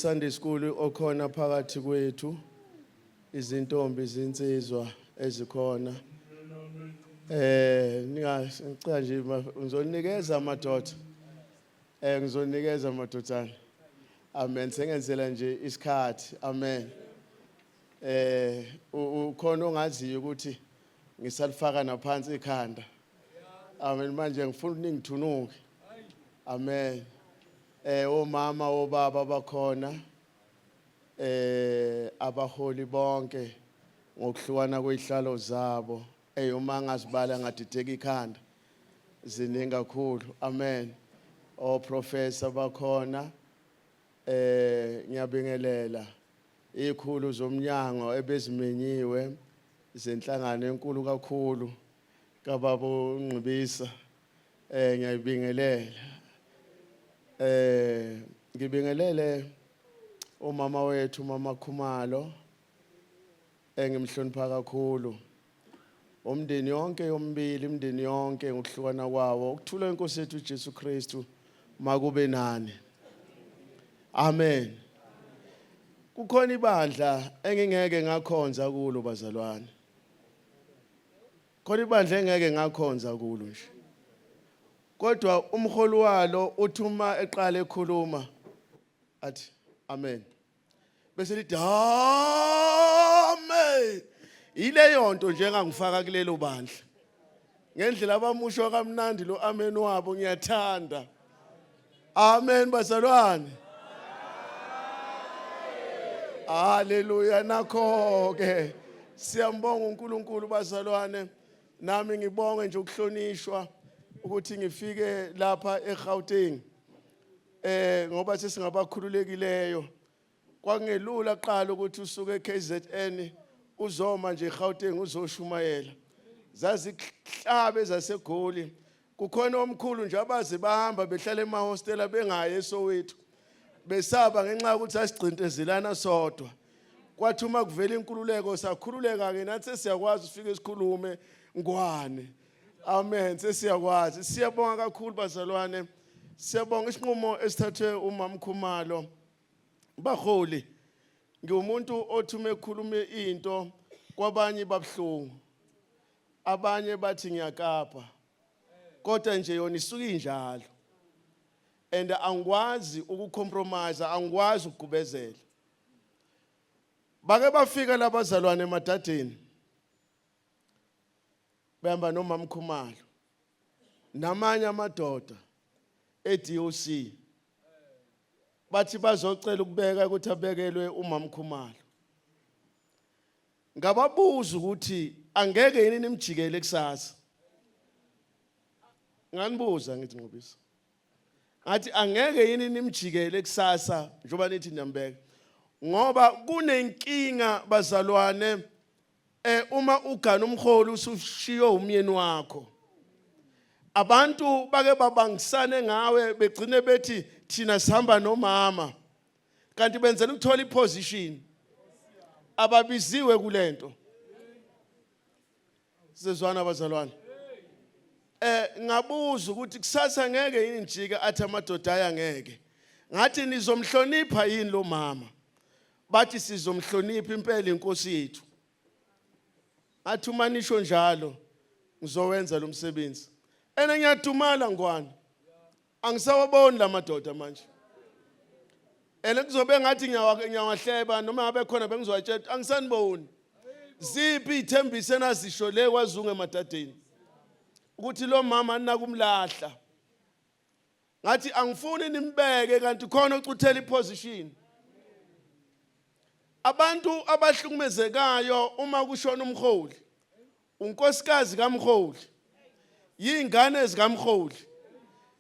Sunday school okhona phakathi kwethu izintombi izinsizwa ezikhona ngicela nje ngizonikeza amadoda ngizonikeza amadodana amen sengenzela nje isikhathi amen ukhona ongaziyo ukuthi ngisalifaka naphansi ikhanda amen manje ngifuna uningithunuke amen omama obaba bakhona abaholi bonke ngokuhlukana kwezihlalo zabo uma ngazibala ngadideka ikhanda ziningi kakhulu amen oprofessor bakhona ngiyabingelela ikhulu zomnyango ebezimenyiwe zenhlangano enkulu kakhulu kababa uNgqibisa ngiyabingelela ngibingelele umama wethu mama Khumalo engimhlonipha kakhulu umndeni yonke yombili imndeni yonke ngokuhlukana kwawo ukuthula inkosi yethu uJesu Kristu makube nani amen kukhona ibandla engingeke ngakhonza kulo bazalwane khona ibandla engeke ngakhonza kulo nje kodwa umholi walo uthuma eqala ekhuluma athi amen bese lithi amen ileyo nto nje engangifaka kulelo bandla ngendlela abamusho kamnandi lo amen wabo ngiyathanda amen bazalwane haleluya nakho ke siyambonga uNkulunkulu bazalwane nami ngibonge nje ukuhlonishwa ukuthi ngifike lapha eGauteng ngoba sesingabakhululekileyo kwangelula qala ukuthi usuke eKZN uzoma nje eGauteng uzoshumayela zazihlabe zaseGoli kukhona omkhulu nje abaze bahamba behlala emahostela bengayi eSoweto besaba ngenxa ukuthi asigcintezelana sodwa kwathi uma kuvela inkululeko sakhululeka ke nathi sesiyakwazi ufika esikhulume ngwane amen sesiyakwazi siyabonga kakhulu bazalwane siyabonga isinqumo esithathwe uMama Khumalo baholi ngiwumuntu othume ekhulume into kwabanye babhlungu, abanye bathi ngiyakapa, kodwa nje yona isuke injalo. And angikwazi ukucompromise, angikwazi ukugubezela. Bake bafika labazalwane emadadeni, behamba nomama Khumalo namanye amadoda eDOC, bathi bazocela ukubeka ukuthi abekelwe umama Khumalo. Ngababuza ukuthi angeke yini nimjikele kusasa. Nganibuza ngithi Nqobisa, ngathi angeke yini nimjikele kusasa njoba nithi niyambeka, ngoba kunenkinga bazalwane. Uma ugana umholi usushiyo umyeni wakho, abantu bake babangisane ngawe begcine bethi thina sihamba nomama, kanti benzela ukuthola iposition ababiziwe kulento. Sizwana abazalwane, ngabuza ukuthi kusasa ngeke yini njike, athi amadoda aya ngeke. Ngathi nizomhlonipha yini lo mama? Bathi sizomhlonipha impela inkosi yethu. Athi uma nisho njalo ngizowenza lo msebenzi. Ngiyadumala ngwane, angisawaboni la madoda manje. Kuzobe ngathi ngiyawahleba noma ngabe khona bengizowatshela, angisaniboni. Ziphi ithembiso enazisho le kwaZungu emadadeni ukuthi lo mama ninakumlahla. Ngathi angifuni nimbeke kanti khona ucuthela iposition. Abantu abahlukumezekayo uma kushona umholi, unkosikazi kaMholi, yingane zikaMholi,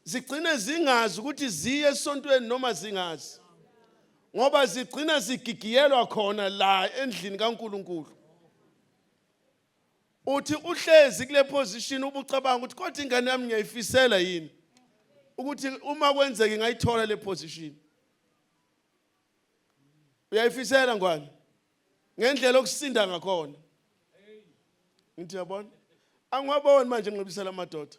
zigcine zingazi ukuthi ziye esontweni noma zingazi, ngoba zigcina zigigiyelwa khona la endlini kaNkulunkulu. Uthi uhlezi kule position ubucabanga ukuthi kodwa ingane yami ngiyayifisela yini ukuthi uma kwenzeke ngayithola le position. Uyayifisela ngwane ngendlela okusinda ngakhona. Ngithi yabona, angwaboni manje ngiqibisela amadoda.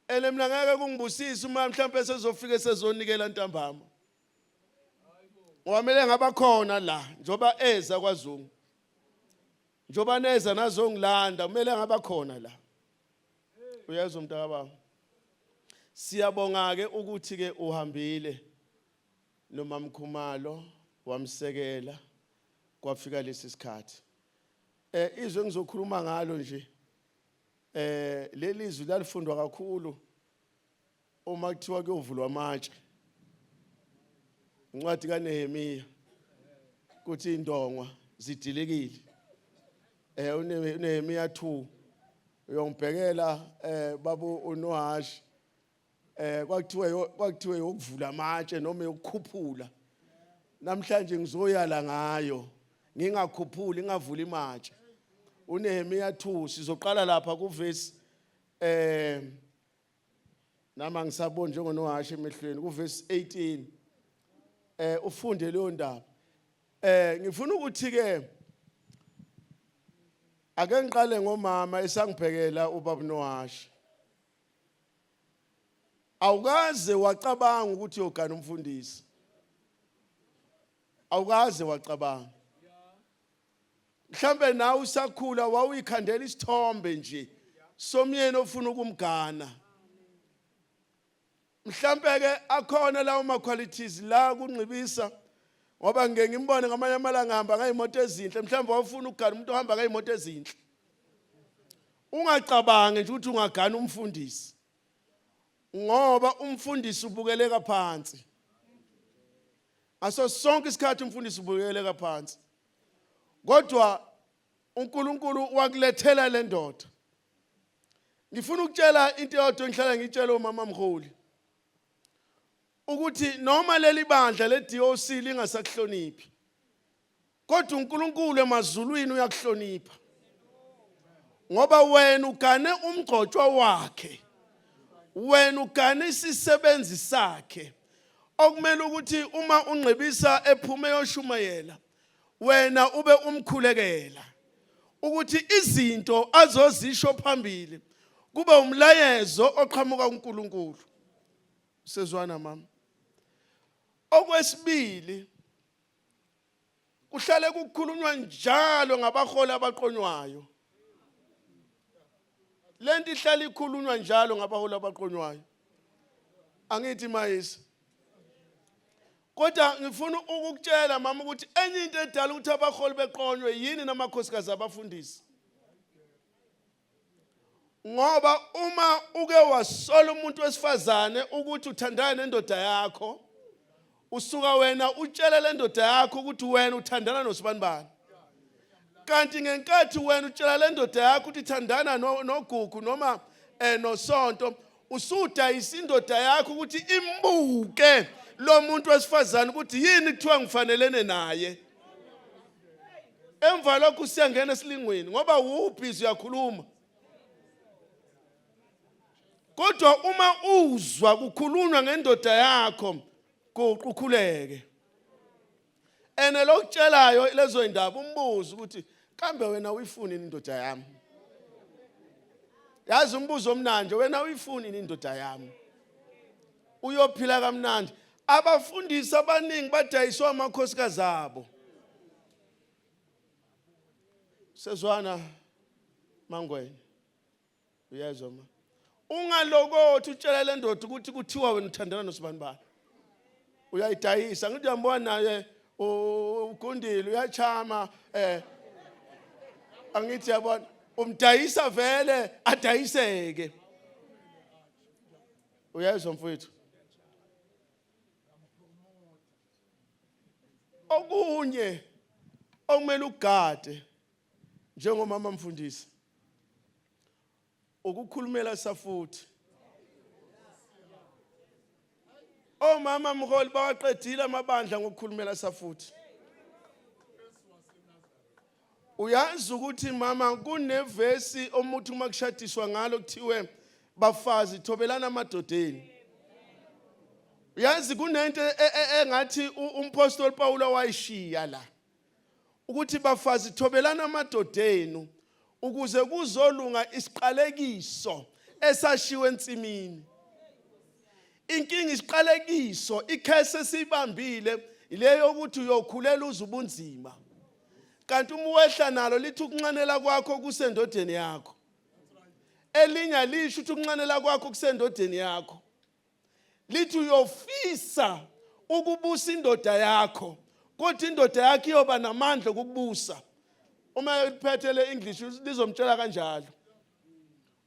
Mina ngeke kungibusise uma mhlawumbe sezofika sezonikela ntambama. Ngoba ngaba khona la njoba eza kwaZungu, njoba neza nazongilanda kumele ngaba khona la. Uyezwa mntakababa, siyabonga ke ukuthi ke uhambile nomama Khumalo wamsekela kwafika lesi sikhathi. Izwe ngizokhuluma ngalo nje, leli izwi lalifundwa kakhulu uma kuthiwa kuyovulwa amatshe. Incwadi kaNehemiya kuthi indongwa zidilikile. uNehemiya 2 uyongibhekela babu uNohashi, kwakuthiwe yokuvula amatshe noma yokukhuphula. Namhlanje ngizoyala ngayo, ngingakhuphuli ngavula imatshe. uNehemiya 2 sizoqala lapha kuverse nama ngisabona njengoNohashi emehlweni kuverse 18. Ufunde leyo ndaba. Ngifuna ukuthi ke ake ngiqale ngomama esangibhekela ubaba Nohashi. Awukaze wacabanga ukuthi uyogana umfundisi. Awukaze wacabanga. Mhlambe nawe usakhula wawuyikhandela isithombe nje somyeni ofuna ukumgana. Mhlambe ke akhona lawo ma qualities la kunqibisa, ngoba ngeke ngimbone ngamanye amalanga hamba ngayimoto ezinhle. Mhlambe wafuna ukugana umuntu ohamba ngayimoto ezinhle. Ungacabange nje ukuthi ungagana umfundisi, ngoba umfundisi ubukeleka phansi. Aso sonke isikhathi umfundisi ubukeleka phansi. Kodwa uNkulunkulu wakulethela le ndoda. Ngifuna ukutshela into eyodwa engihlala ngitshela umama Mholi, ukuthi noma leli bandla leDOC lingasakuhloniphi, kodwa uNkulunkulu emazulwini uyakuhlonipha. Ngoba wena ugane umgcotshwa wakhe, wena ugane isisebenzi sakhe, okumele ukuthi uma unqibisa ephume yoshumayela wena ube umkhulekela ukuthi izinto azozisho phambili kube umlayezo oqhamuka kuNkulunkulu. Sezwana mama, Okwesibili, kuhlale kukhulunywa njalo ngabaholi abaqonywayo. Lento ihlala ikhulunywa njalo ngabaholi abaqonywayo. Angithi mayisi. Kodwa ngifuna ukukutshela mama ukuthi enye into edala ukuthi abaholi beqonywe yini namakhosikazi abafundisi. Ngoba uma uke wasola umuntu wesifazane ukuthi uthandana nendoda yakho, usuka wena utshela le ndoda yakho ukuthi wena uthandana noSibanibani. Kanti ngenkathi wena utshela le ndoda yakho ukuthi ithandana noGugu noma noSonto, usudayisa indoda yakho ukuthi imbuke lo muntu wesifazane ukuthi yini kuthiwa ngifanelene naye. Emva lokhu siyangena esilingweni ngoba ubhizi uyakhuluma. Kodwa uma uzwa kukhulunywa ngendoda yakho kuqhuleke. Ene lokutshelayo lezo indaba umbuzo ukuthi kambe wena uyifuni indoda yami? Yazi umbuzo omnandi, wena uyifuni indoda yami? Uyophila kamnandi. Abafundisi abaningi badayiswa amakhosikazi abo. Sezwana Mangweni. Uyezwa ma? Ungalokothi utshela le ndoda ukuthi kuthiwa wena uthandana noSibanibani. Uyayidayisa ngithi uyambona naye uGundile uyachama angithi yabona umdayisa vele adayiseke. Uyezwa mfowethu? Okunye okumele ugade njengomama mfundisi ukukhulumela safuthi. Omama mholi bawaqedile amabandla ngokukhulumela safuthi. Uyazi ukuthi mama kunevesi omuthi uma kushadiswa ngalo kuthiwe bafazi thobelana amadodeni. Uyazi kunento engathi umpostoli Paul wayishiya la ukuthi bafazi thobelana amadodeni ukuze kuzolunga isiqalekiso esashiwe entsimini. Inkingi isiqalekiso ikhese sibambile ileyo ukuthi uyokhulela uzubunzima. Kanti uma wehla nalo lithi ukunxanela kwakho kusendodeni yakho. Elinya lisho ukuthi ukunxanela kwakho kusendodeni yakho. Lithi uyofisa ukubusa indoda yakho, kodwa indoda yakho iyoba namandla okukubusa. Uma iphethe le English lizomtshela kanjalo.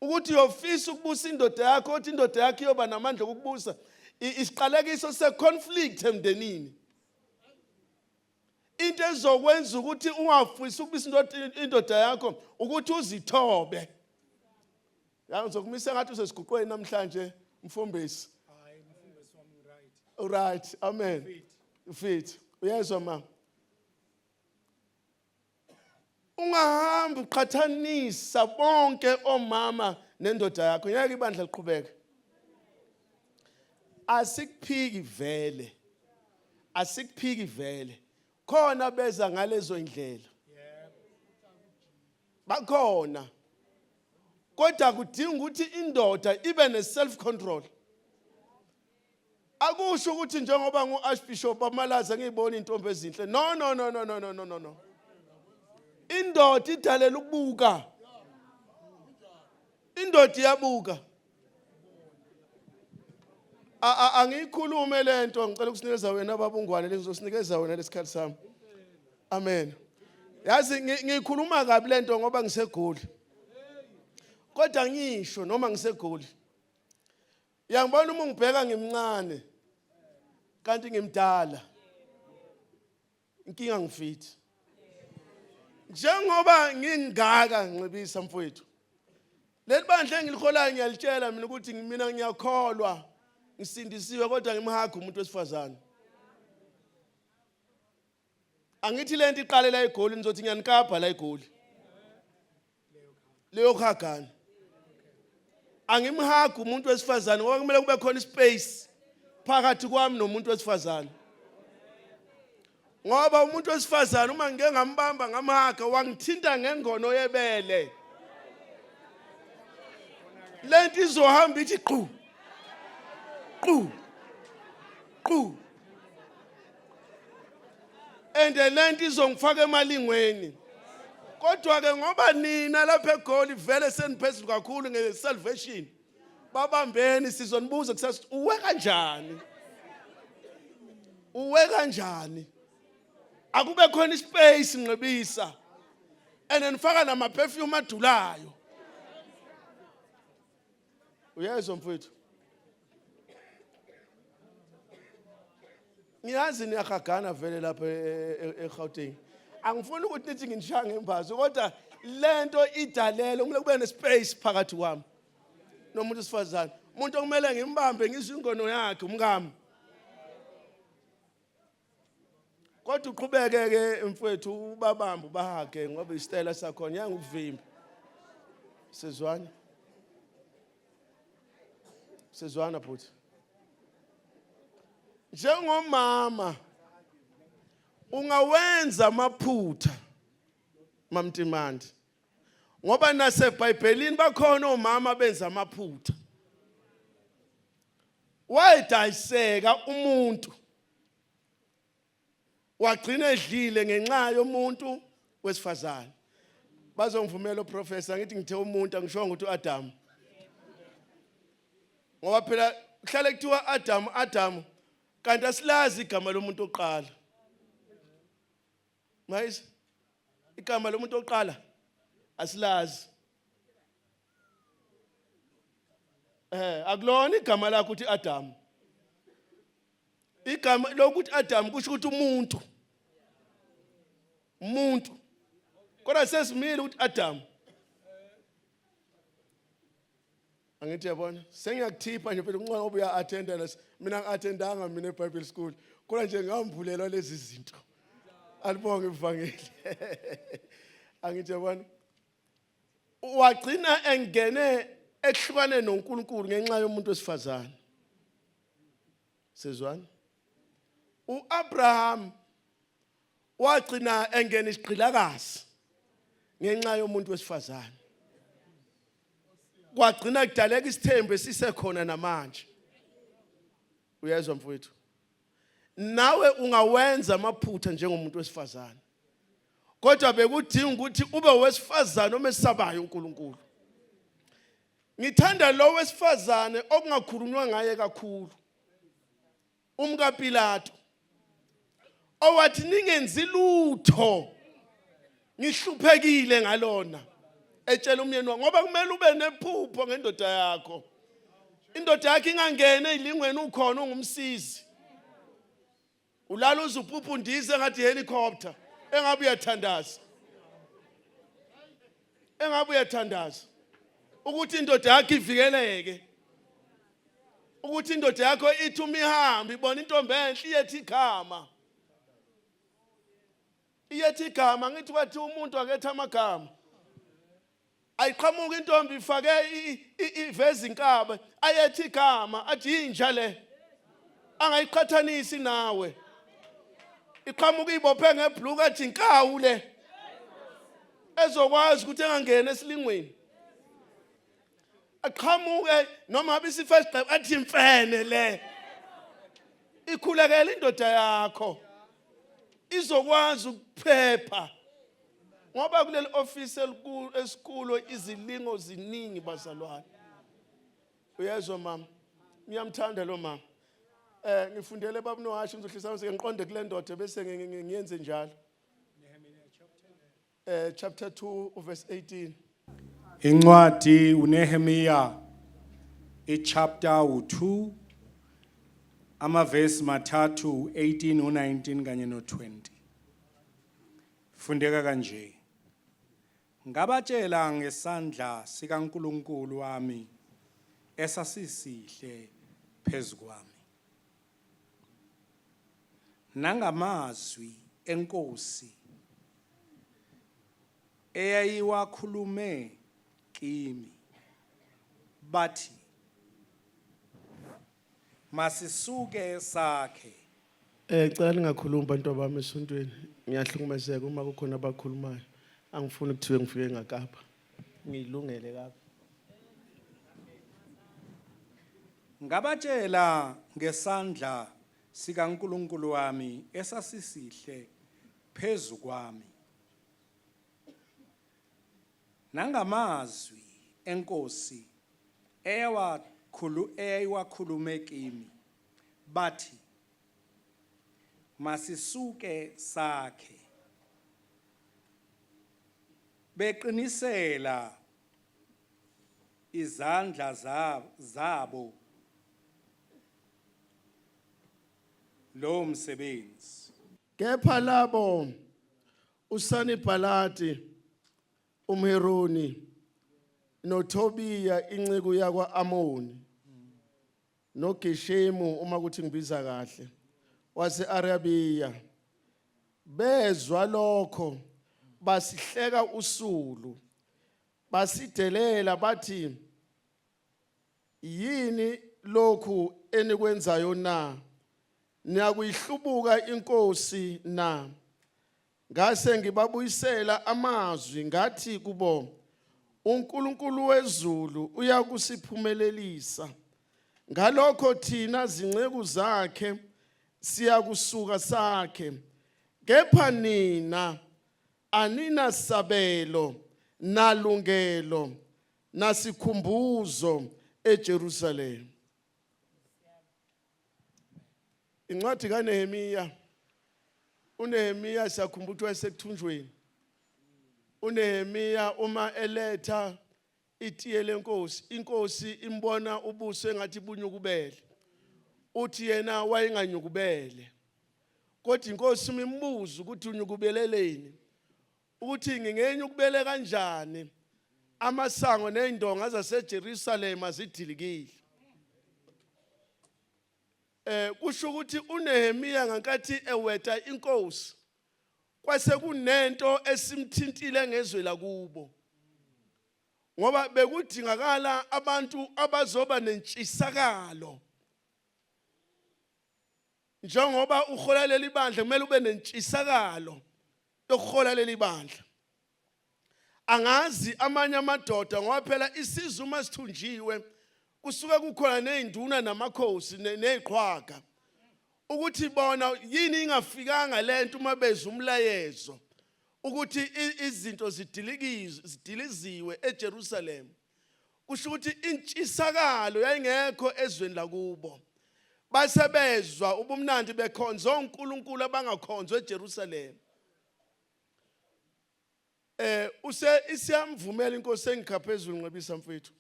Ukuthi uyofisa ukubusa indoda yakho, kodwa indoda yakho iyoba namandla okukubusa. Isiqalekiso seconflict emndenini. Into ezokwenza ukuthi ungafisi ukubusa indoda yakho ukuthi uzithobe. Ngizokumisa ngathi usesiguqweni namhlanje mfumbisi. Right, amen. Fit. Uyezwa mama? Ungahamba uqhathanisa bonke omama nendoda yakho. Ngeke ibandla liqhubeke. Asikuphiki vele. Asikuphiki vele. Khona beza ngalezo indlela. Bakhona. Kodwa kudinga ukuthi indoda ibe ne self control. Akusho ukuthi njengoba ngu-Archbishop Amalaza ngiyibona intombi ezinhle. No. Indoda idalela ukubuka. Indoda iyabuka. Angiyikhulume lento ngicela ukusinikeza wena babungwane lengizosinikeza wena lesikhathi sami. Amen. Yazi ngiyikhuluma kabi lento ngoba ngisegoli. Kodwa ngisho noma ngisegoli. Uyangibona uma ngibheka ngimncane kanti ngimdala. Inkinga ngifithi. Njengoba ngingaka Ncebisa mfowethu. Leli bandla engilikholayo ngiyalitshela mina ukuthi mina ngiyakholwa ngisindisiwe kodwa ngimhaga umuntu wesifazane. Angithi lento iqale la eGoli nizothi ngiyanikapha la eGoli. Leyo khagana. Angimhaga umuntu wesifazane ngoba kumele kube khona ispace phakathi kwami nomuntu wesifazane. Ngoba umuntu wesifazane uma ngike ngambamba ngamhaga wangithinta ngengono yebele. Lento izohamba ithi qhu. and lento izongifaka emalingweni. Kodwa ke ngoba nina lapha eGoli vele seniphezulu kakhulu ngesalvation. Babambeni sizonibuza kusasa uwe kanjani? Uwe kanjani? Akube khona ispace nqebisa. And nifaka nama perfume adulayo. Uyezwa mfowethu? Ngiyazi niyagagana vele lapha eGauteng. Angifuni ukuthi nithi nginishaya ngembazo kodwa lento idalele kumele kube nespace phakathi kwami nomuntu sifazane. Umuntu okumele ngimbambe ngizwe ingono yakhe umngami. Kodwa uqhubeke ke mfowethu ubabamba ubahage ngoba isitela sakhona yanga ukuvimba. Sizwana? Sizwana futhi. Njengomama ungawenza amaphutha mamtimandi ngoba naseBhayibhelini bakhona omama benza amaphutha. Wayidayiseka umuntu wagcina edlile ngenxa yomuntu wesifazane. Bazongivumela uprofessor ngithi ngithe umuntu angisho ukuthi uAdam. Ngoba phela kuhlale kuthiwa Adam kanti asilazi igama lomuntu oqala. Mayisa igama lomuntu oqala asilazi. Akulona igama lakho uthi Adam. Igama lokuthi Adam kusho ukuthi umuntu. Umuntu. Kodwa sesimile ukuthi Adam. Angithi yabona sengiyakuthipha nje phela unqoba ubuya attenda mina ngi-attendanga mina eBible school kodwa nje ngambulelwa lezi zinto alibonge ivangeli. Angithi yabona wagcina engene ekuhlukane noNkulunkulu ngenxa yomuntu wesifazane. Sezwana? uAbraham wagcina engene isigqilakazi ngenxa yomuntu wesifazane. Kwagcina kudaleka isithembu esisekhona namanje. Uyezwa mfowethu? Nawe ungawenza amaphutha njengomuntu wesifazane. Kodwa bekudinga ukuthi ube wesifazane omesabayo uNkulunkulu. Ngithanda lo wesifazane okungakhulunywa ngaye kakhulu. UmkaPilato. Owathi ningenzi lutho. Ngihluphekile ngalona. Etshela umyeni wakhe ngoba kumele ube nephupho ngendoda yakho. Indoda yakhe ingangena ezilingweni ukhona ungumsizi. Ulala uzuphupha undize ngathi helicopter engabe uyathandaza. Engabe uyathandaza. Ukuthi indoda yakhe ivikeleke. Ukuthi indoda yakho ithi umihambi ibona intombi enhle iyethi igama. Iyethi igama ngithi kwathi umuntu akethe amagama. Ayiqhamuka intombi ifake iveza inkaba ayethi igama athi inja le angayiqhathanisi nawe. Iqhamuka ibophe ngebhlue athi inkawu le ezokwazi ukuthi engangena esilingweni. Aqhamuke noma ngabe isifesiqe athi imfene le. Ikhulekela indoda yakho izokwazi ukuphepha. Ngoba kuleli office esikulo izilingo ziningi bazalwane. Uyezwa mama? Ngiyamthanda lo mama. Ngifundele baba noHashi ngizohlisa mase ngiqonde kule ndoda bese ngiyenze njalo. Chapter 2 verse 18. Incwadi uNehemiya chapter 2 amaverse mathathu 18 u19 kanye no20. Fundeka kanje. Ngabatshela ngesandla sikaNkulunkulu wami esasisihle phezukwami. Nangamazwi enkosi eyayiwakhulume kimi bathi masisuke sakhe. Cela ningakhulumi bantu bami esontweni. Ngiyahlukumezeka uma kukhona abakhulumayo. Angifuni ukuthiwe ngifike ngakapha. Ngilungele kapha. Ngabatshela ngesandla sikaNkulunkulu wami esasisihle phezu kwami. Nangamazwi enkosi eyayiwakhulume kimi bathi masisuke sakhe. Beqinisela izandla zabo lo msebenzi. Kepha labo uSanibhalati umHeroni noTobiya inceku yakwa Amoni noGeshemu uma kuthi ngibiza kahle wase-Arabiya bezwa lokho basihleka usulu basidelela bathi yini lokhu enikwenzayo na niyakuyihlubuka inkosi na ngase ngibabuyisela amazwi ngathi kubo uNkulunkulu wezulu uyakusiphumelelisa ngalokho thina zinceku zakhe siyakusuka sakhe kepha nina anina sabelo nalungelo nasikhumbuzo eJerusalem. Incwadi kaNehemiya. UNehemiya siyakhumbula ukuthi wayesekuthunjweni. UNehemiya uma eletha itiye lenkosi, inkosi imbona ubuso engathi bunyukubele. Uthi yena wayenganyukubele. Kodwa inkosi imbuza ukuthi unyukubeleleni. Ukuthi ngingenyukubele kanjani amasango nezindonga zaseJerusalem azidilikile. Kusho ukuthi uNehemiya ngenkathi eweta inkosi kwase kunento esimthintile ngezwe lakubo. Ngoba bekudingakala abantu abazoba nentshisakalo. Njengoba uhola leli bandla kumele ube nentshisakalo yokuhola leli bandla. Angazi amanye amadoda ngoba phela isizwe uma sithunjiwe kusuka kukhona nezinduna namakhosi neziqhwaga ukuthi bona yini ingafikanga lento uma beza umlayezo ukuthi izinto zidiliziwe eJerusalem. Kusho ukuthi intshisakalo yayingekho ezweni lakubo. Basebezwa ubumnandi bekhonza uNkulunkulu abangakhonzwa eJerusalem. Isiyamvumela inkosi engikhaphezulu nqebisa mfethu.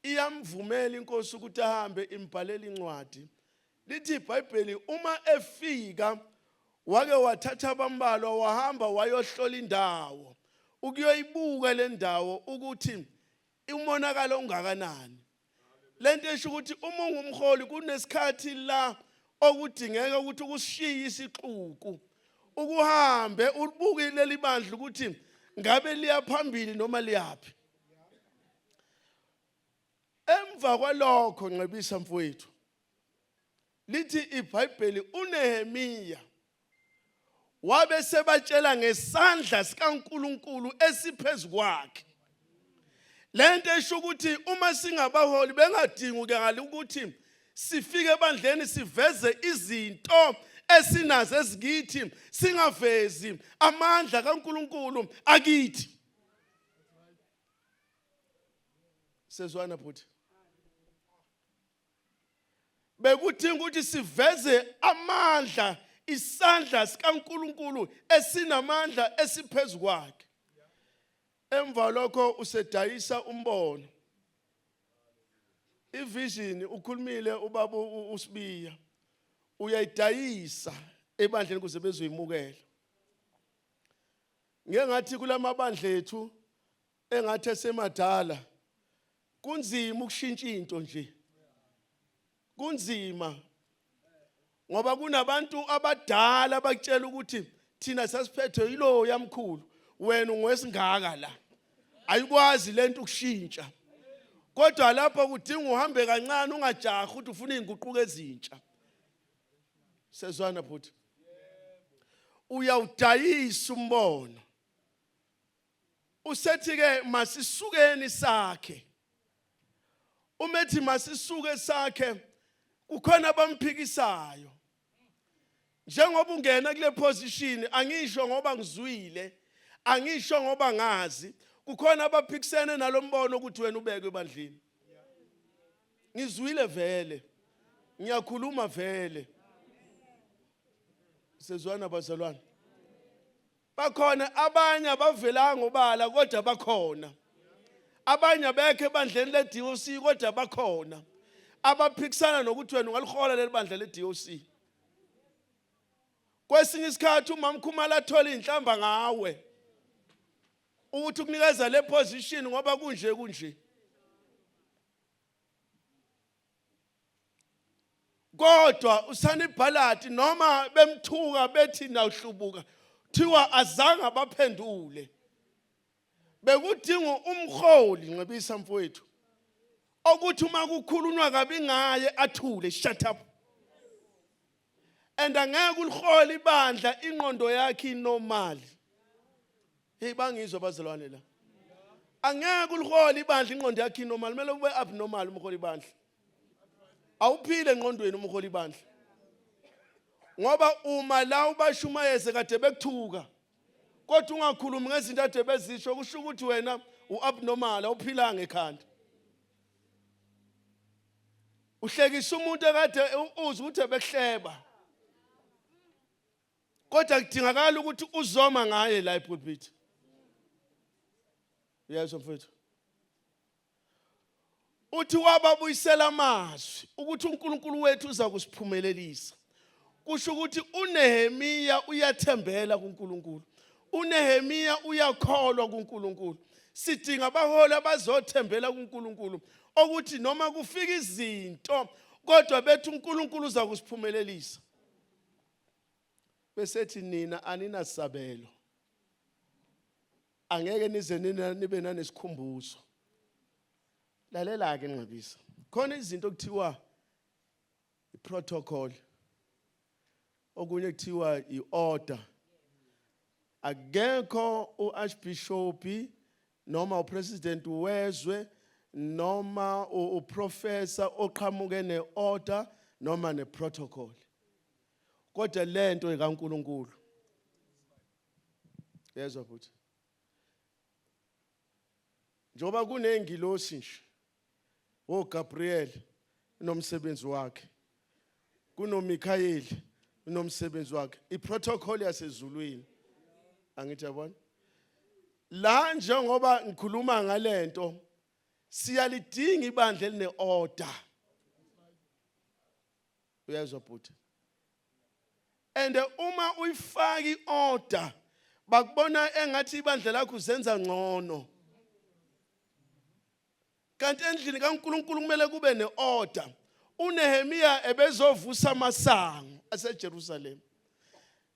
Iyamvumela inkosi ukuthi ahambe imbhalela incwadi. Lithi iBhayibheli uma efika wake wathatha abambalwa wahamba wayohlola indawo. Ukuyoyibuka le ndawo ukuthi umonakalo ungakanani. Lento esho ukuthi uma ungumholi kunesikhathi la okudingeka ukuthi ukushiye isixuku. Ukuhambe ubuke leli bandla ukuthi ngabe liya phambili noma liyapi. Emva kwalokho nqebisa mfowethu. Lithi iBhayibheli uNehemiya wabe sebatshela ngesandla sikaNkulunkulu esiphezulu kwakhe. Lento esho ukuthi uma singabaholi bengadingi ukungala ukuthi sifike ebandleni siveze izinto esinazo ezikithi singavezi amandla kaNkulunkulu akithi. Sezwana futhi. Bekudinga ukuthi siveze amandla isandla sikaNkulunkulu esinamandla esiphezulu kwakhe. Emva lokho usedayisa umbono. Ivision ukhulumile ubaba uSibiya. Uyayidayisa ebandleni kuze bezoyimukela. Ngengathi kulamabandla ethu engathi esemadala kunzima ukushintsha into nje. Kunzima. Ngoba kunabantu abadala bakutshela ukuthi thina sasiphethwe yilo yamkhulu wena ungwesingaka la. Ayikwazi lento ukushintsha. Kodwa lapho kudinga uhambe kancane ungajahi ukuthi ufuna izinguquko ezintsha. Sezwana futhi. Uyawudayisa umbono. Usethi ke masisukeni sakhe. Umethi masisuke sakhe kukhona abamphikiswayo. njengoba ungena kule position angisho ngoba ngizwile, angisho ngoba ngazi, kukhona abaphikisene nalombono ukuthi wena ubekwe ebandleni. Ngizwile vele, ngiyakhuluma vele. Sezwana bazalwane, bakhona abanye abavelanga obala kodwa bakhona, abanye abekho ebandleni le-DOC kodwa bakhona abaphikisana nokuthi wena ungalihola leli bandla le-DOC. Kwesinye isikhathi uMama Khumalo athola inhlamba ngawe ukuthi ukunikeza le position ngoba kunje. Kodwa usanibhalati noma bemthuka bethi nawuhlubuka thiwa azange abaphendule. Bekudinga umholi Nqebisa mfowethu ukuthi uma kukhulunywa kabi ngaye athule, shut up. And angeke ulihola ibandla ingqondo yakhe inormal. Hey bangizwa bazalwane la. Angeke ulihola ibandla ingqondo yakhe inormal, kumele ube abnormal umholi ibandla. Awuphile engqondweni umholi ibandla. Ngoba uma la ubashumayeze kade bekuthuka, kodwa ungakhulumi ngezinto ade bezisho kusho ukuthi wena uabnormal, awuphilanga ekhanda. Uhlekisa umuntu ekade uzwe ukuthi ebekuhleba. Kodwa kudingakala ukuthi uzoma ngaye la epulpit. Yezwa mfowethu. Uthi wababuyisela amazwi ukuthi uNkulunkulu wethu uza kusiphumelelisa. Kusho ukuthi uNehemiya uyathembela kuNkulunkulu. uNehemiya uyakholwa kuNkulunkulu. Sidinga abaholi abazothembela kuNkulunkulu ukuthi noma kufika izinto kodwa bethu uNkulunkulu uza kusiphumelelisa. Besethi nina aninasabelo. Angeke nize nibe nanesikhumbuzo. Lalela ke Nqebisa. Khona izinto kuthiwa iprotocol. Okunye kuthiwa iorder. Akekho uarchbishop noma upresident wezwe noma uprofessor oqhamuke neorder noma neprotocol. Kodwa lento ekaNkulunkulu. Yezwa futhi. Njoba kunengilosi nje. Gabriel nomsebenzi wakhe. KunoMikhayeli nomsebenzi wakhe. Iprotocol yasezulwini. Angithi yabona? La njengoba ngikhuluma ngalento siyalidinga ibandla elineorder. Uyezwa futhi. And uma uyifaka iorder bakubona engathi ibandla lakho uzenza ngcono. Kanti endlini kaNkulunkulu kumele kube neorder. uNehemiya ebezovusa amasango aseJerusalem.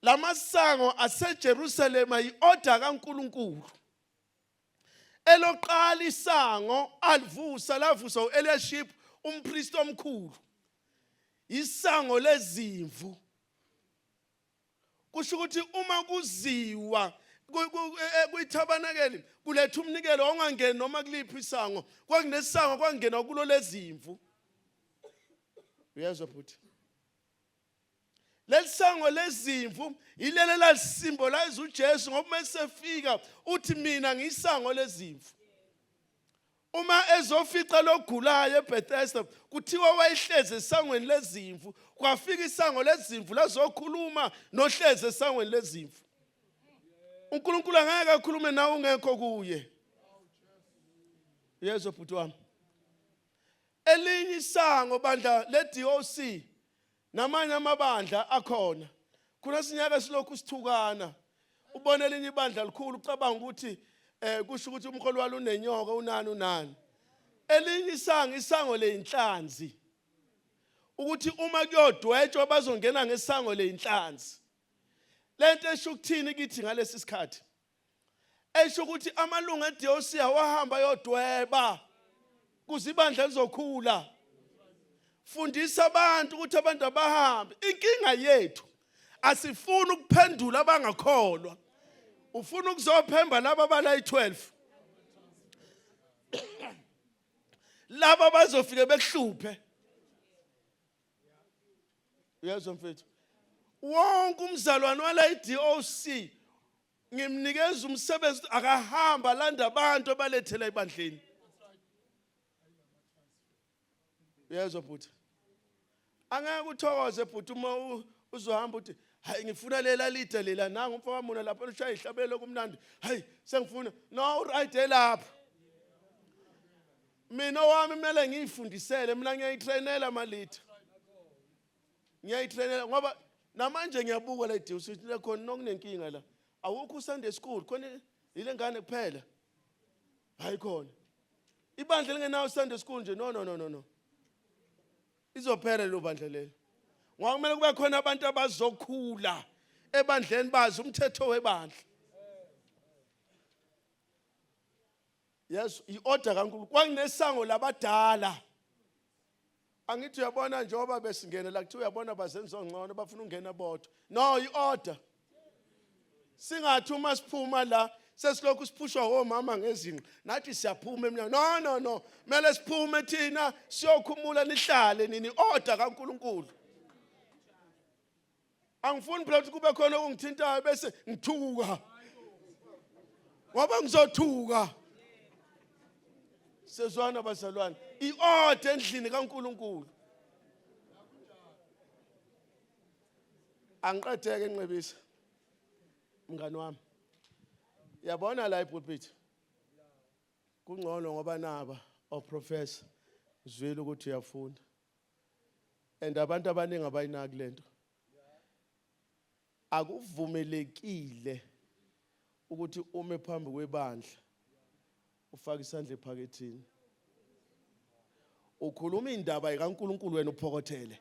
Lamasango aseJerusalem ayiorder kaNkulunkulu. Eloqala isango alivusa lavusa uEliyashib umpristi omkhulu. Isango lezimvu. Kusho ukuthi uma kuziwa kuyithabanakeli kuletha umnikelo ongangeni noma kuliphi isango, kwakunesango kwangena kulo lezimvu. Uyezwa futhi. Lelisango lezimvu ilele lasimbolize uJesu ngoba mesefika uthi mina ngiyisango lezimvu. Uma ezofica logulayo eBethesda kuthiwa wayihleze esangweni lezimvu, kwafika isango lezimvu lazokhuluma nohleze esangweni lezimvu. uNkulunkulu angeke akhulume nawe ungekho kuye. Yezwa futhi wami. Elinye isango bandla le-DOC namanye amabandla akhona. Kuna sinyaka silokhu sithukana. Ubone elinye ibandla likhulu ucabanga ukuthi kusho ukuthi umkholo walo unenyoka unani. Elinye isango leinhlanzi. Ukuthi uma kuyodwetshwa bazongena ngesango leinhlanzi. Lento esho ukuthini kithi ngalesi sikhathi? Esho ukuthi amalungu eDOC awahamba yodweba kuze ibandla lizokhula. Fundisa abantu ukuthi abantu abahambe. Inkinga yethu asifuni ukuphendula abangakholwa. Ufuna ukuzophemba laba abala i12. Laba bazofika bekuhluphe. Uyezwa mfethu. wonke umzalwane wala iDOC ngimnikeza umsebenzi akahamba landa abantu abalethela ebandleni. Yezwa bhuti. Angeke uthokoze bhuti uma uzohamba uthi hayi ngifuna lela lida lela nanga umfana wamuna lapha ushaya ihlabelo kumnandi. Hayi sengifuna no right lapha. Mina wami kumele ngiyifundisele mina ngiyayitrainela amalita. Ngiyayitrainela ngoba namanje ngiyabuka la iDOC ukuthi khona nokunenkinga la. Awukho Sunday school khona ile ngane kuphela. Hayi khona. Ibandla lingenawo Sunday school nje no. Izophela lo bandla lelo. Ngoba kumele kube khona abantu abazokhula ebandleni bazi umthetho webandla. Yes, iorder kaNkulunkulu. Kwanginesango labadala. Angithi uyabona njengoba besingena la kuthiwa uyabona bazenza ngcono bafuna ungena bodwa. No, iorder. Singathi uma siphuma la sesilokhu siphushwa omama ngezinqa nathi siyaphuma eminyaka. No. Mele siphume thina siyokhumula nihlale nini order kaNkulunkulu. Angifuni phela ukuthi kube khona ungithintayo bese ngithuka. Ngoba ngizothuka. Sezwana bazalwane, iorder endlini kaNkulunkulu. Angiqedeke enqebisa. Mngani wami. Yabona la epulpit. Kungcono ngoba naba oprofessor zwile ukuthi uyafunda. And abantu abaningi abayinaki lento. Akuvumelekile ukuthi ume phambi kwebandla ufake isandla ephakethini. Ukhuluma indaba kaNkulunkulu wena uphokothele.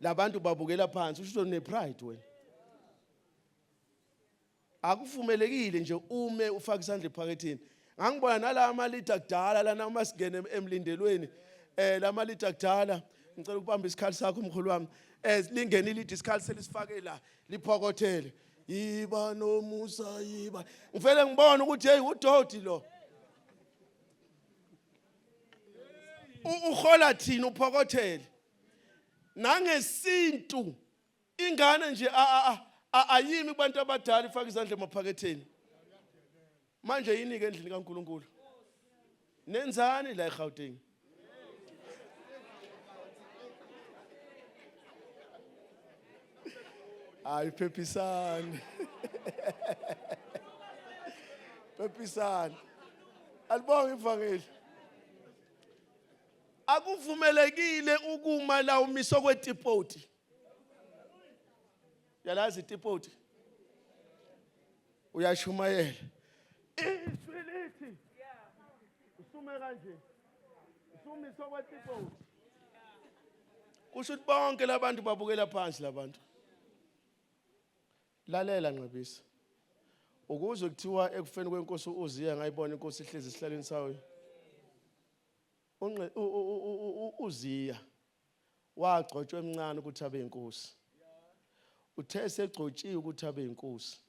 Labantu babukela phansi usho nepride wena. Akuvumelekile nje ume ufake isandla ephakethini. Ngangibona nala amalita kudala lana uma singene emlindelweni lama lita kudala ngicela ukubamba isikhali sakho mkhulu wami lingene ilidi isikhali selisifake la liphokothele yiba nomusa yiba ngivele ngibona ukuthi hey udoti lo uhola thina uphokothele nangesintu ingane nje ayimi kubantu abadala ifaka izandla emaphaketheni. Manje yini ke endlini kaNkulunkulu? Nenzani la eGauteng? Hayi phephisani. Phephisani. Alibonga ivangeli. Akuvumelekile ukuma la umiso kwetipoti. Yalazi itipoti. Uyashumayela. Iswilithi. Usume kanje. Usumiso kwetipoti. Kusho ukuthi bonke labantu babukela phansi labantu. Lalela nqabisa. Ukuze kuthiwa ekufeni kwenkosi uZiya ngayibona inkosi ihlezi isihlaleni sayo. uZiya wagcotshwa emncane ukuthi abe inkosi. Uthe segcotshiwe ukuthi abe inkosi.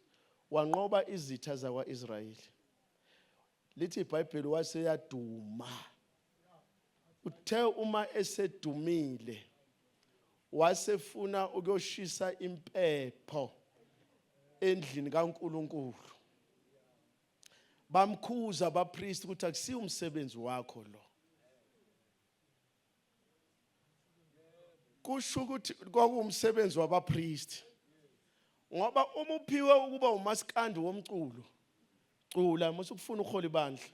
Wanqoba izitha zakwaIsrayeli. Lithi iBhayibheli waseyaduma. Uthe uma esedumile wasefuna ukuyoshisa impepho endlini kaNkulunkulu. Bamkhuza abapriest ukuthi akusiyo umsebenzi wakho lo. Kusho ukuthi kwakuwumsebenzi wabapriest. Ngoba uma uphiwe ukuba umaskandi womculo, cula musukufuna ukhole ibandla.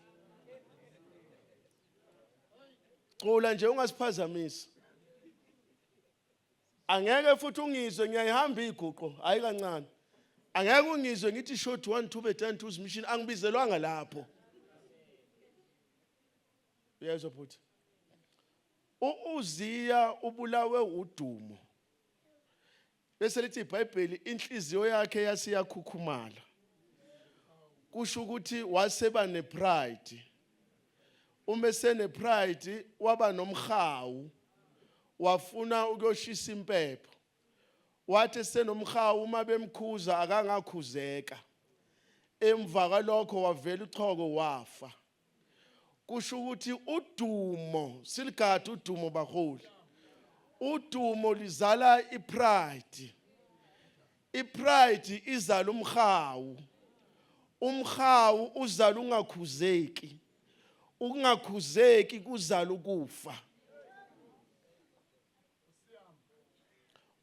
Cula nje ungasiphazamisi. Angeke futhi ungizwe ngiyahamba iguqo hayi kancane. Angeke ungizwe ngithi short 1 2 10 2 mission angibizelwanga lapho. Uyezwa futhi. uZiya ubulawe udumo. Bese lithi iBhayibheli inhliziyo yakhe yasiyakhukhumala. Kusho ukuthi waseba nepride. Uma sene pride waba nomhawu. Wafuna ukuyoshisa impepho. Wathi senomhawu uma bemkhuza akangakhuzeka. Emva kwalokho wavela uChoko wafa. Kusho ukuthi udumo siligada udumo baholi. Udumo lizala ipride. ipride izala umhawu. Umhawu uzala ungakhuzeki. Ukungakhuzeki kuzala ukufa.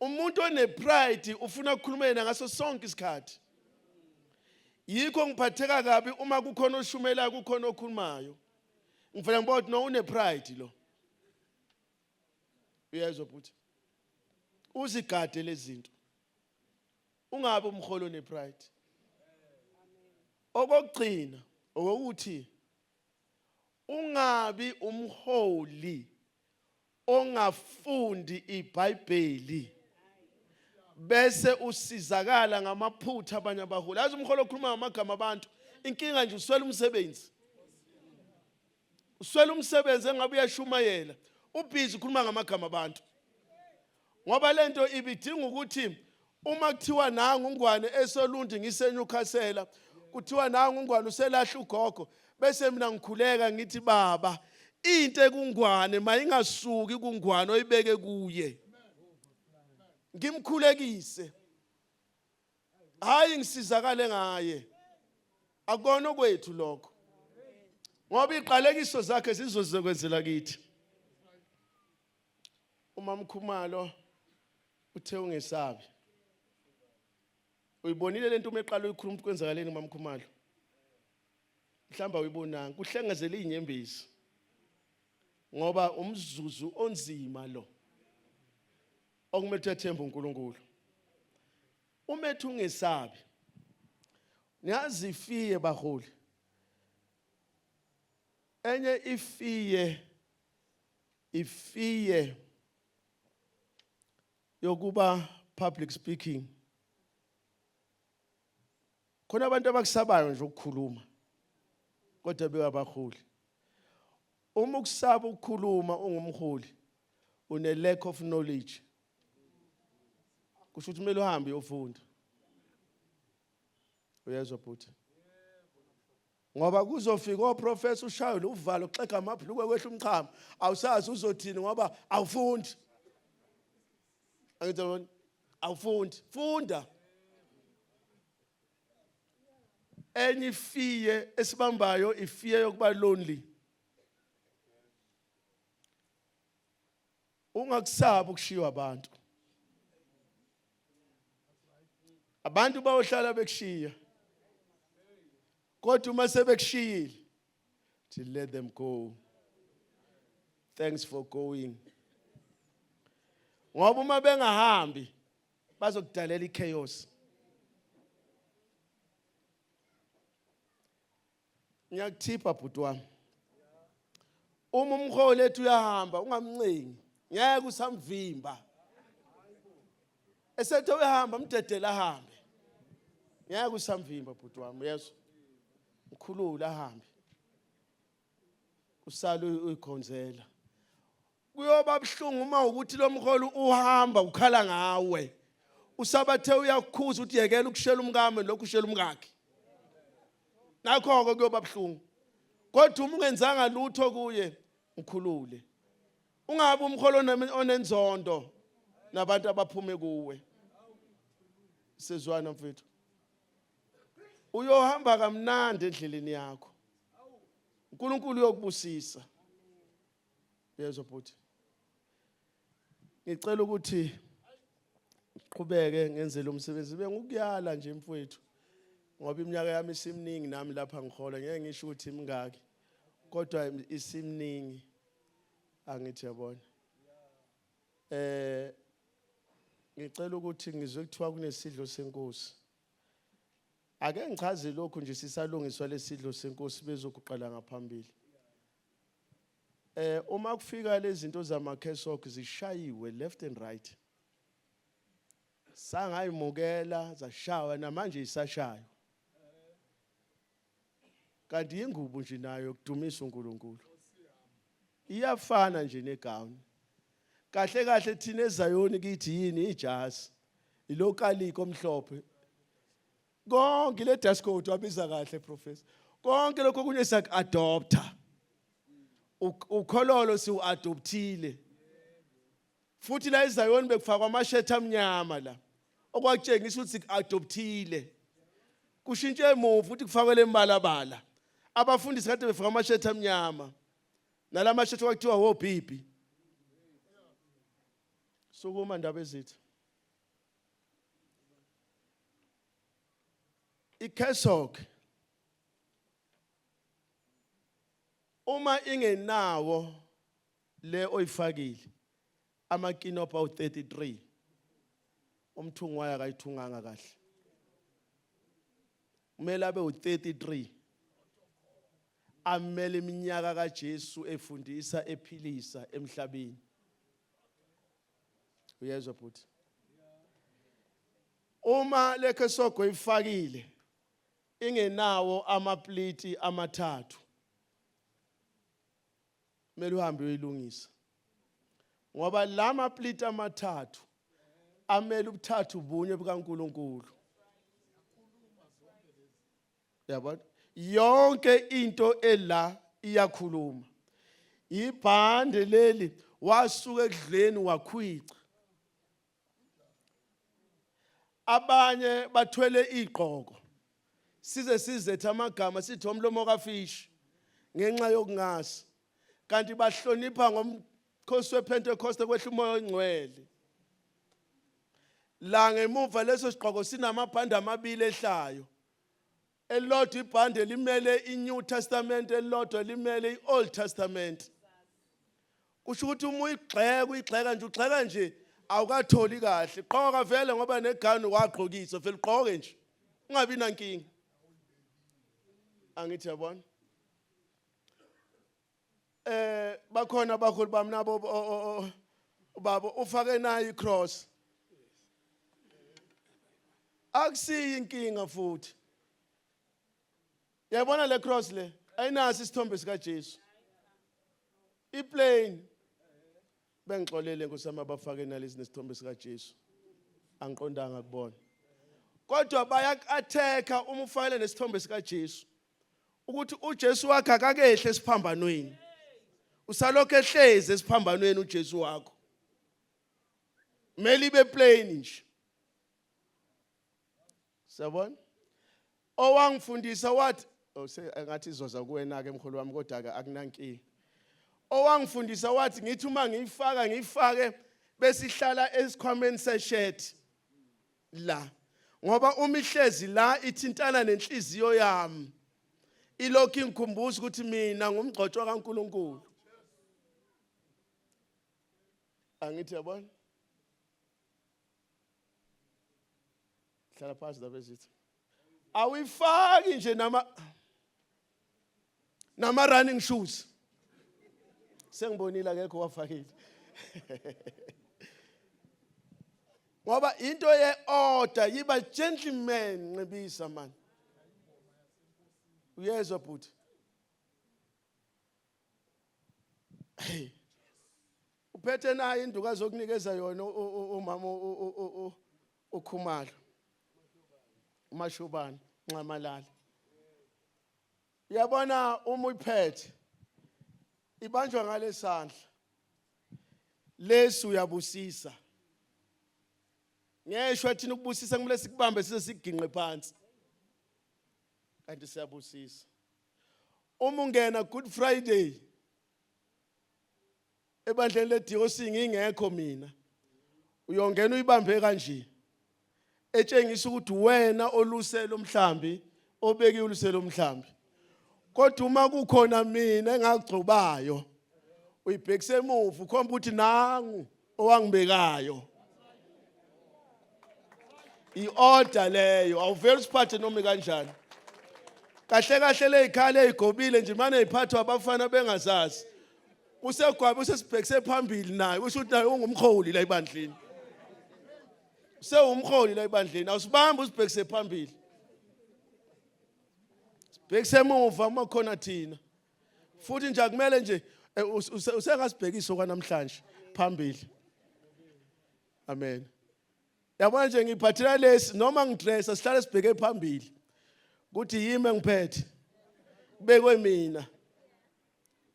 Umuntu onepride ufuna ukukhuluma yena ngaso sonke isikhathi. Yikho ngiphatheka kabi uma kukhona oshumelayo kukhona okhulumayo. Ngifuna ngibona ukuthi no unepride lo. Uyezwa futhi. Uzigade lezi zinto. Ungabe umholo onepride. Okugcina ukuthi ungabi umholi ongafundi iBhayibheli bese usizakala ngamaphutha abanye abaholi. Yazi umholo okhuluma ngamagama abantu, inkinga nje uswela umsebenzi. Uswela umsebenzi engabe uyashumayela, ubhizi ukhuluma ngamagama abantu. Ngoba lento ibidinga ukuthi uma kuthiwa nangu ungwane eSolundi ngiseNyukhasela, kuthiwa nangu ungwane uselahla ugogo, bese mina ngikhuleka ngithi baba, into ekungwane mayingasuki kungwane oyibeke kuye. Ngimkhulekise. Hayi ngisizakale ngaye. Akona kwethu lokho. Ngoba iqalekiso zakhe zizokwenzela kithi. Umama Khumalo uthe ungesabi. Uyibonile lento uma eqala ukukhuluma kwenzakaleni umama Khumalo? Mhlamba uyibonanga kuhlengezela izinyembezi. Ngoba umzuzu onzima lo. Okumele ethembe uNkulunkulu. Umethi ungesabi. Niyazi ifiye baholi. Enye ifiye yokuba public speaking. Khona abantu abakusabayo nje ukukhuluma. Kodwa bekabaholi. Uma ukusaba ukukhuluma ungumholi, une lack of knowledge. Kusho ukuthi kumele uhambe uyofunda. Uyezwa futhi. Ngoba kuzofika oprofessor ushayo uvalo uxega amabhluku kwehla umchamo, awusazi uzothini ngoba awufundi. Angizabona awufundi, funda. Enye ifiye esibambayo ifiye yokuba lonely. Ungakusaba ukushiwa abantu. Abantu bayohlala bekushiya. Kodwa uma sebekushiyile, to let them go. Thanks for going. Ngoba uma bengahambi bazokudalela ichaos. Ngiyakuthipa bhuti wami. Uma umholi ethu uyahamba ungamncengi, ngeke usamvimba. Esethe uyahamba mdedela ahambe. Ngeke usamvimba bhuti wami, yezwa. Ukhulula ahambe. Usale uyikhonzela. Kuyoba buhlungu uma ukuthi lo mholi uhamba ukhala ngawe. Usabathe uyakukhuza ukuthi yekela ukushela umkami lokhu ushela umkakhe. Nakho kuyoba buhlungu. Kodwa uma ungenzanga lutho kuye, ukhulule. Ungabe umholi onenzondo nabantu abaphume kuwe. Sizwana mfethu. Uyohamba kamnandi endleleni yakho. uNkulunkulu uyokubusisa. Yezwa futhi. Ngicela ukuthi uqhubeke ngenze lo msebenzi bengukuyala nje mfowethu. Ngoba iminyaka yami isimningi nami lapha ngihola ngeke ngisho ukuthi imingaki. Kodwa isimningi angithi yabona. Ngicela ukuthi ngizwe kuthiwa kunesidlo senkosi. Ake ngichaze lokho nje sisalungiswa lesidlo senkosi bezokuqala ngaphambili. Uma kufika lezi zinto zamakhesok zishayiwe left and right. Sangayimukela zashawa namanje isashayo. Kanti ingubo nje nayo kudumisa uNkulunkulu. Iyafana nje negown. Kahle kahle thina eZayoni kithi yini ijazi. Ilokaliko omhlophe. Konke le dress code wabiza kahle professor. Konke lokho kunye siyak-adopta. Ukhololo siu-adoptile. Futhi la eZayoni bekufakwa amashethi amnyama la. okwakutshengisa ukuthi adoptile kushintshe emuva ukuthi kufakelwe embalabala abafundisi kade befaka amashethi amnyama nalamashethi kwakuthiwa wobhibhi sukuma ndaba ezithu iKesok uma ingenawo le oyifakile amakinopha u33 umthungu wayo akayithunganga kahle kumele abe u33 amele iminyaka kaJesu efundisa ephilisa emhlabeni uyezwa futhi uma leKesok oyifakile ingenawo amapliti amathathu kumele uhambe uyilungisa ngoba lama pliti amathathu amele ubuthathu bunye bukaNkulunkulu yabona yonke into ela iyakhuluma ibhande leli wasuka ekudleni wakhwica abanye bathwele igqoko size sizethe amagama sithi omlomo kafishi ngenxa yokungasa kanti bahlonipha ngomkhosi wePentecost kwehla umoya ongcwele la ngemuva leso sigqoko sinamabhande amabili ehlayo elilodwa ibhande limele iNew Testament elilodwa limele iOld Testament kusho ukuthi uma uyigxeka nje ugxeka nje awukatholi kahle gqoka vele ngoba negani wagqokisa vele gqoke nje ungabi nankinga angithi yabona bakhona abakhulu bami nabo baba ufake nayo icross akusiyi inkinga futhi yabona le cross le ayinaso isithombe sika Jesu iplain bengixolele nkosama abafake nalezi nesithombe sika Jesu angiqondanga kubona kodwa bayak-atheka uma ufakele nesithombe sika Jesu ukuthi uJesu wakhe akakehle esiphambanweni usalokho ehlezi esiphambanweni uJesu wakho mele ibe plain nje sabona owangifundisa wathi ngathi izoza kuwena ke mkhulu wami kodwa ke akunankingi owangifundisa wathi ngithi uma ngiyifake besihlala esikhwameni seshethi la ngoba uma ihlezi la ithintana nenhliziyo yami ilokhu ingikhumbuza ukuthi mina ngumgcotshwa kaNkuluNkulu angithi yabona hlala phansi lapha ezithi awuyifaki nje nama running shoes sengibonile akekho wafakile ngoba into ye-order yiba gentleman nqibisa man uyezwa bhuti hey uphethe naye induku azokunikeza yona umama uKhumalo uMashubane Nxamalala uyabona uma uyiphethe ibanjwa ngalesandla lesu uyabusisa ngeshwa thina ukubusisa kumele sikubambe size siginqe phansi kanti siyabusisa uma ungena Good Friday ebandleni leDOC ngingekho mina uyongena uyibambe kanje etshengisa ukuthi wena olusela umhlambi obekiwe ulusela umhlambi kodwa uma kukhona mina engagcobayo uyibhekise emuva ukhomba ukuthi nangu owangibekayo i-order leyo awuveli usiphathe noma kanjani kahle kahle lezikhali ezigobile nje manje iphathwa abafana bengazazi usegwabe usesibhekise phambili naye usho ukuthi naye ungumkholi la ebandleni sewumkholi la ebandleni awusibambe usibhekise phambili sibhekise emuva uma khona thina futhi nje akumele nje usengasibhekisa kwanamhlanje phambili amen yabona nje ngiphathela lesi noma ngidressa sihlale sibheke phambili ukuthi yimi engiphethe kubekwe mina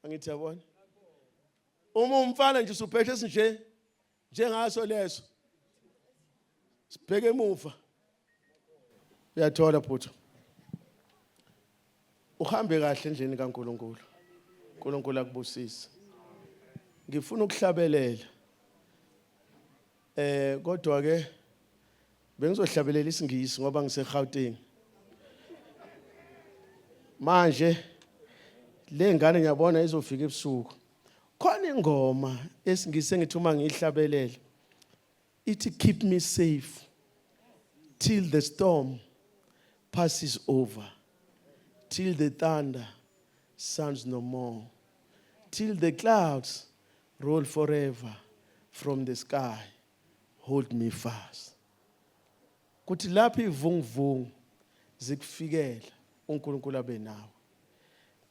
angithi yabona uma umfana nje usuphethe esinje njengaso leso Sibheke emuva. Uyathola phutha. Uhambe kahle endleni kaNkuluNkulu. uNkulunkulu akubusise. Ngifuna ukuhlabelela. Kodwa ke bengizohlabelela isingisi ngoba ngiseGauteng. Manje le ngane ngiyabona izofika ebusuku. Khona ingoma esingise ngithi uma ngihlabelela ithi keep me safe till the storm passes over, till the thunder sounds no more, till the clouds roll forever from the sky, hold me fast. Kuthi lapho ivunguvungu zikufikela uNkulunkulu abe nawe.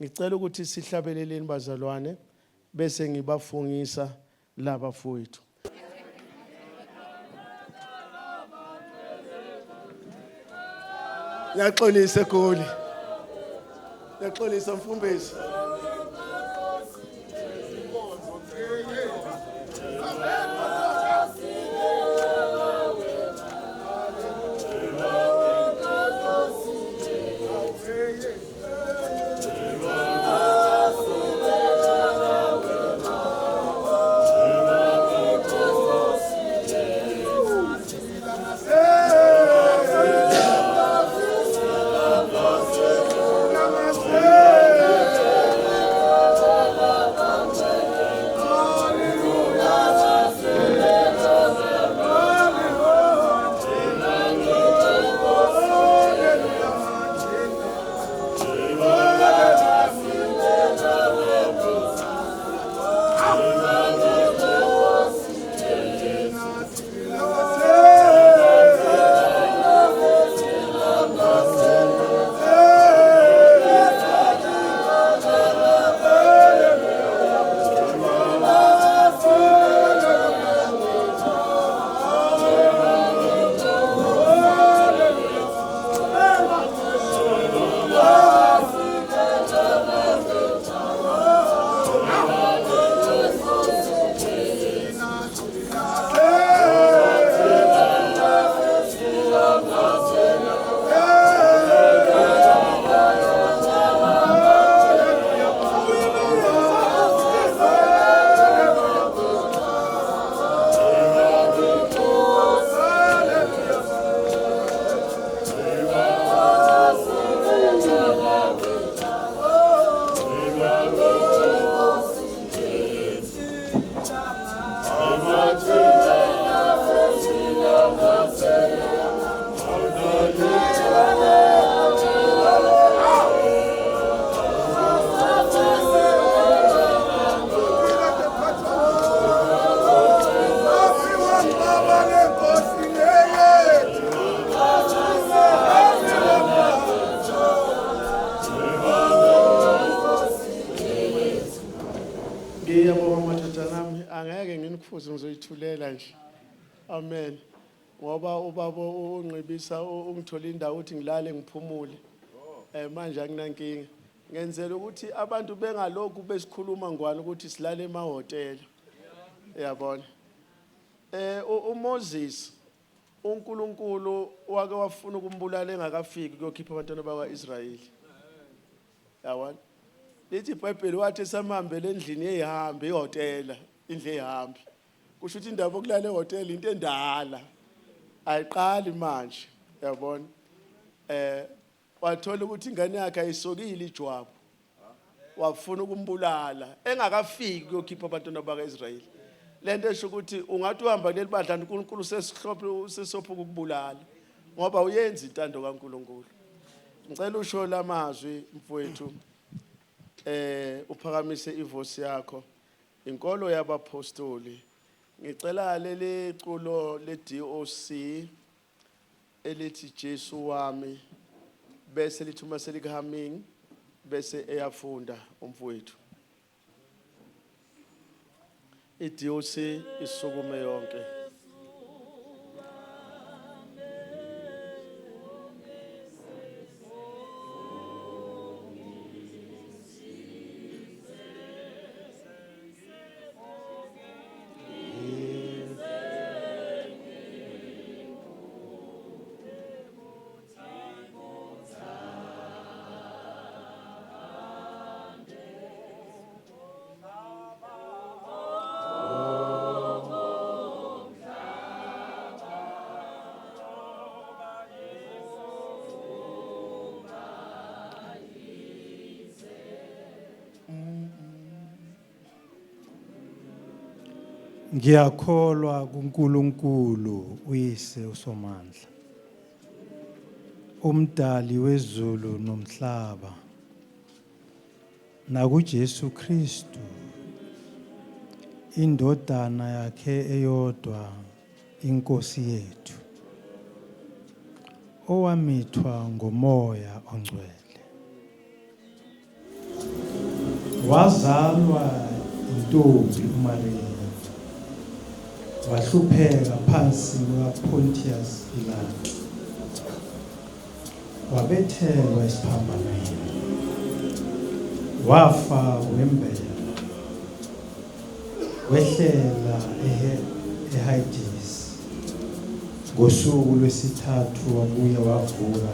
Ngicela ukuthi sihlabeleleni bazalwane bese ngibafungisa laba fowethu. Ngiyaxolisa eGoli. Ngiyaxolisa mfumbezi. Ngizoyithulela nje. Amen. Ngoba ubaba unqibisa ungithola indawo uthi ngilale ngiphumule. Manje akunankinga. Ngenzela ukuthi abantu bengalokhu besikhuluma ngwane ukuthi silale emahotela. Uyabona? uMoses uNkulunkulu wake wafuna ukumbulala engakafiki kuyokhipha abantwana bakwaIsrayeli. Yabona? Lithi iBhayibheli wathi esamhambele endlini eyihambe ihotela, indlu eyihambe. Kusho ukuthi indaba yokulala ehotela into endala. Ayiqali manje, yabona? Wathola ukuthi ingane yakhe ayisokile ijwabu. Wafuna ukumbulala engakafiki kuyokhipha abantwana bakwaIsrayeli. Lento esho ukuthi ungathi uhamba kuleli badla uNkulunkulu sesopha ukubulala ngoba uyenza intando kaNkulunkulu. Ngicela usho lamazwi mfowethu uphakamise ivoice yakho. Inkolo yabapostoli. Ngicela leli culo leDOC elithi Jesu wami bese lithuma selikuhaming bese eyafunda umfowethu. iDOC isukume yonke. Ngiyakholwa kuNkulunkulu uyise uSomandla, umdali wezulu nomhlaba, nakuJesu Kristu, indodana yakhe eyodwa, iNkosi yethu, owamithwa ngoMoya oNgcwele. Wazalwa intombi uMaria, wahlupheka phansi kukaPontius Pilato, wabethelwa esiphambanweni, wafa wembelwa, wehlela eHadesi. Ngosuku lwesithathu wabuye wavuka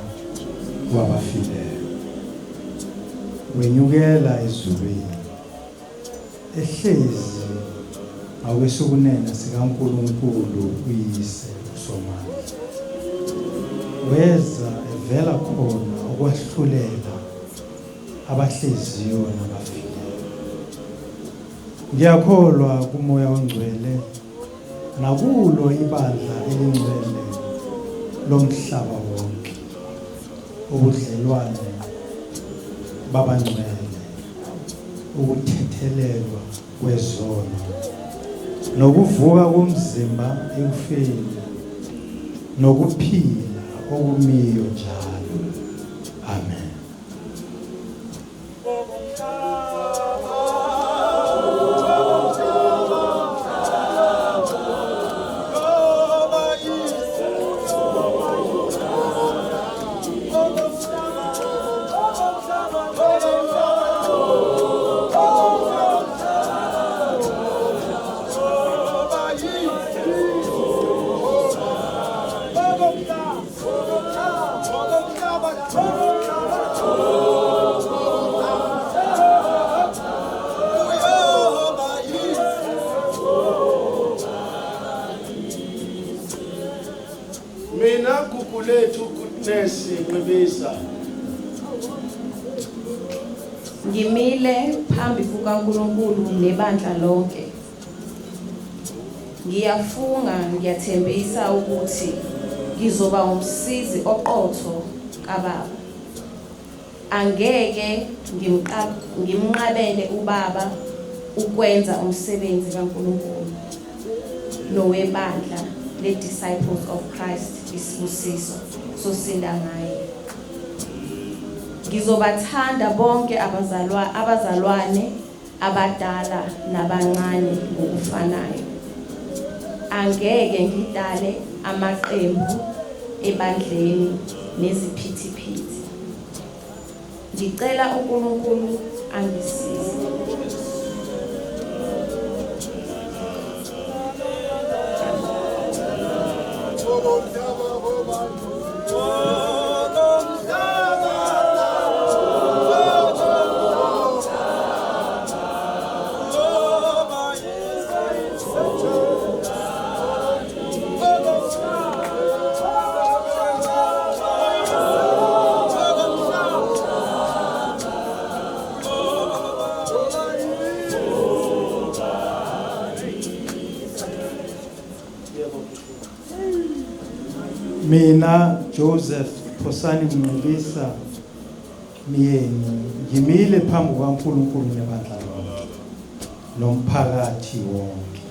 kwabafileyo, wenyukela ezulwini, ehlezi ngakwesokunene sikaNkulunkulu uyise uSomandla. Weza evela khona ukwahlulela abahleziyo nabafileyo. Ngiyakholwa kuMoya oNgcwele nakulo ibandla elingcwele lomhlaba wonke, ubudlelwane babangcwele, ukuthethelelwa kwezono, nokuvuka komzimba ekufeni, nokuphila okumiyo njalo. Amen. Mina kukulethu goodness Nqibisa. Ngimile phambi kukaNkulunkulu nebandla lonke. Ngiyafunga ngiyathembisa ukuthi ngizoba umsizi oqotho kaBaba. Angeke ngimnqabele uBaba ukwenza umsebenzi kaNkulunkulu nowebandla le-Disciples of Christ isibusiso sosinda ngaye. Ngizobathanda bonke abazalwane abadala nabancane ngokufanayo. Angeke ngidale amaqembu ebandleni neziphithiphithi. Ngicela uNkulunkulu angisize. Mina Joseph Phosani Mngqibisa Miyeni ngimile phambi kukaNkulunkulu nebandla lonke nomphakathi wonke.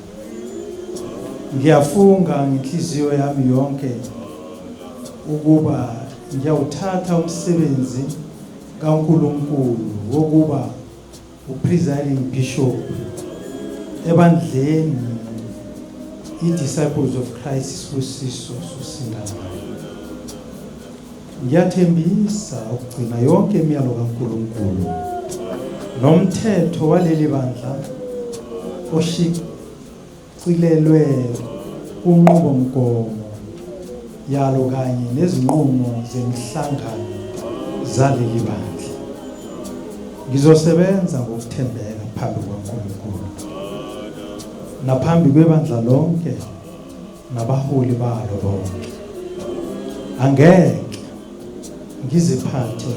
Ngiyafunga ngenhliziyo yami yonke ukuba ngiyawuthatha umsebenzi kaNkulunkulu wokuba upresiding bishop ebandleni i-Disciples of Christ isibusiso sosinda ngayo. Ngiyathembisa ukugcina yonke imiyalo kaNkulunkulu nomthetho waleli bandla oshicilelwe kunqubomgomo yalo kanye nezinqumo zemihlangano zaleli bandla. Ngizosebenza ngokuthembeka phambi kwaNkulunkulu naphambi kwebandla lonke nabaholi balo bonke. Angeke ngiziphathe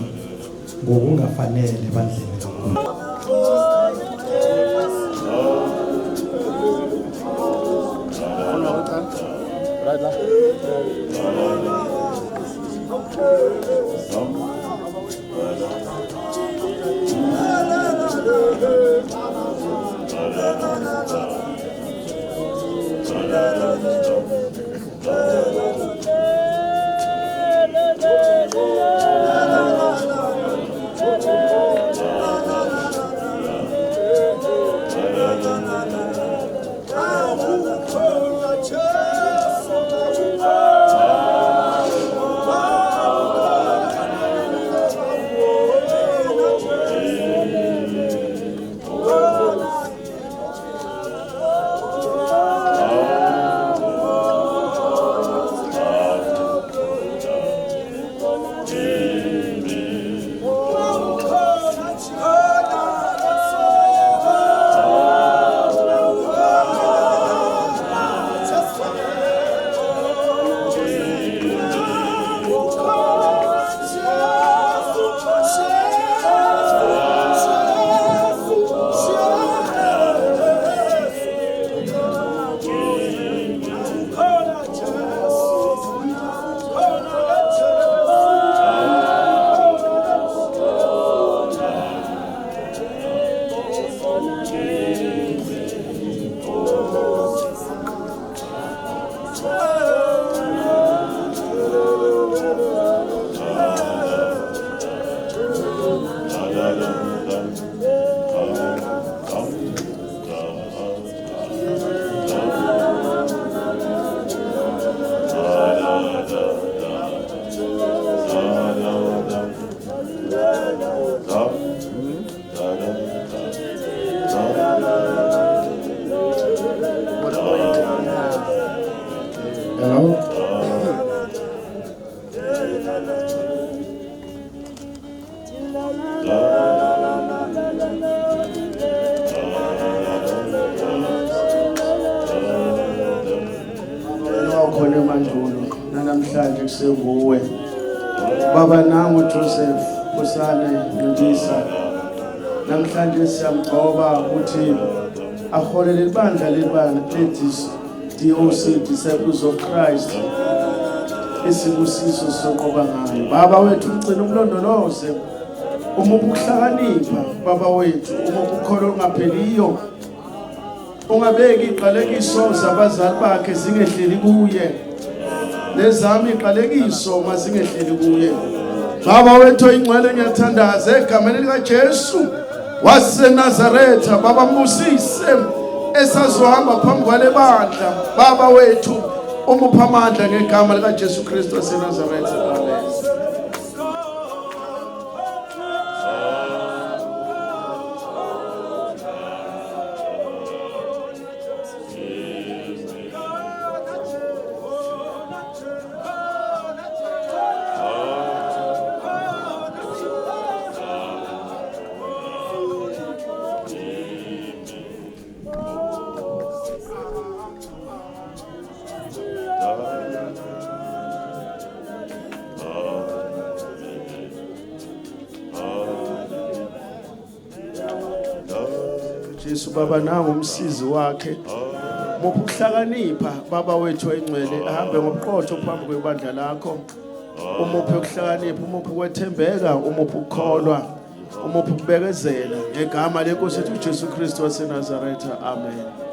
ngokungafanele ebandleni kaNkulunkulu. Khona emandulo namhlanje kusenguwe baba nangu Joseph Phusane Ndisa namhlanje siyamgcoba ukuthi aholele ibandla lethi DOC Disciples of Christ isibusiso soqoba ngayo baba wethu ugcina umlondoloze uma ukuhlakanipha baba wethu uma ukukholo ungapheliyo ungabeki iqalekiso zabazali bakhe zingehleli kuye lezami iqalekiso mazingehleli kuye baba wethu ingcwele ngiyathandaza egameni lika Jesu waseNazaretha baba mbusise esazohamba phambi kwale bandla baba wethu umupha amandla ngegama lika Jesu Kristu waseNazaretha amen. Jesu baba nangu umsizi wakhe muphuhlakanipha baba wethu engcwele ahambe ngobuqotho phambi kwebandla lakho umuphe ukuhlakanipha umuphe ukwethembeka umuphe ukukholwa umuphe ukubekezela ngegama lenkosi yethu Jesu Kristu waseNazaretha amen.